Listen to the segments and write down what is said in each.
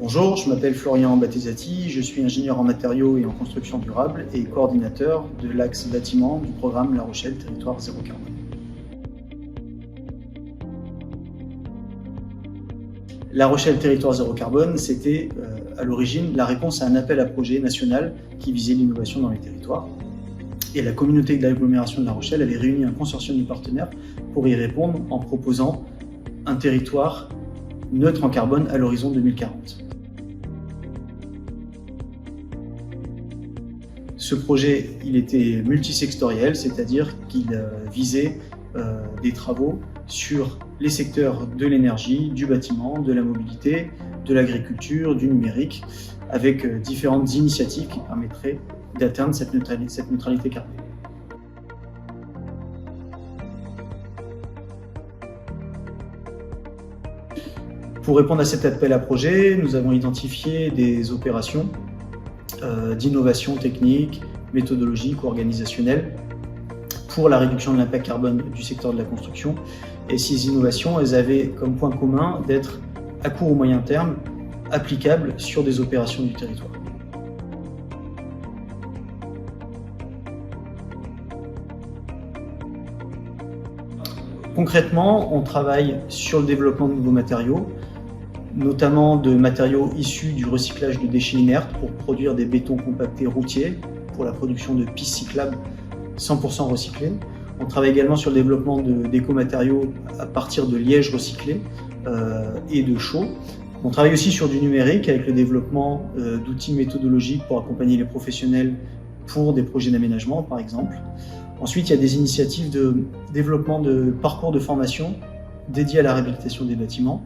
Bonjour, je m'appelle Florian Battesati, je suis ingénieur en matériaux et en construction durable et coordinateur de l'axe bâtiment du programme La Rochelle Territoire Zéro Carbone. La Rochelle Territoire Zéro Carbone, c'était à l'origine la réponse à un appel à projet national qui visait l'innovation dans les territoires. Et la communauté de l'agglomération de La Rochelle avait réuni un consortium de partenaires pour y répondre en proposant un territoire neutre en carbone à l'horizon 2040. Ce projet, il était multisectoriel, c'est-à-dire qu'il visait des travaux sur les secteurs de l'énergie, du bâtiment, de la mobilité, de l'agriculture, du numérique, avec différentes initiatives qui permettraient d'atteindre cette neutralité carbone. Pour répondre à cet appel à projet, nous avons identifié des opérations d'innovation technique, méthodologique ou organisationnelle pour la réduction de l'impact carbone du secteur de la construction. Et ces innovations, elles avaient comme point commun d'être à court ou moyen terme applicables sur des opérations du territoire. Concrètement, on travaille sur le développement de nouveaux matériaux, notamment de matériaux issus du recyclage de déchets inertes pour produire des bétons compactés routiers pour la production de pistes cyclables 100% recyclées. On travaille également sur le développement d'écomatériaux à partir de liège recyclé et de chaux. On travaille aussi sur du numérique avec le développement d'outils méthodologiques pour accompagner les professionnels pour des projets d'aménagement par exemple. Ensuite, il y a des initiatives de développement de parcours de formation dédiés à la réhabilitation des bâtiments.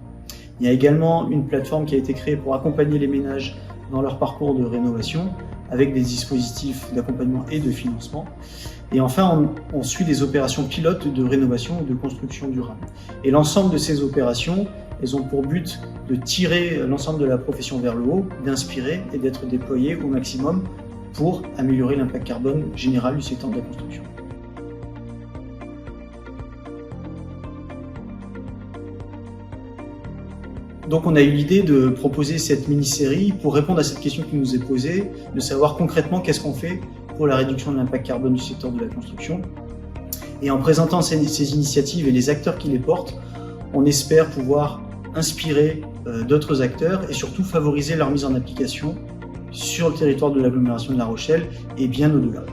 Il y a également une plateforme qui a été créée pour accompagner les ménages dans leur parcours de rénovation avec des dispositifs d'accompagnement et de financement. Et enfin, on suit des opérations pilotes de rénovation ou de construction durable. Et l'ensemble de ces opérations, elles ont pour but de tirer l'ensemble de la profession vers le haut, d'inspirer et d'être déployées au maximum pour améliorer l'impact carbone général du secteur de la construction. Donc on a eu l'idée de proposer cette mini-série pour répondre à cette question qui nous est posée, de savoir concrètement qu'est-ce qu'on fait pour la réduction de l'impact carbone du secteur de la construction. Et en présentant ces initiatives et les acteurs qui les portent, on espère pouvoir inspirer d'autres acteurs et surtout favoriser leur mise en application sur le territoire de l'agglomération de La Rochelle et bien au-delà.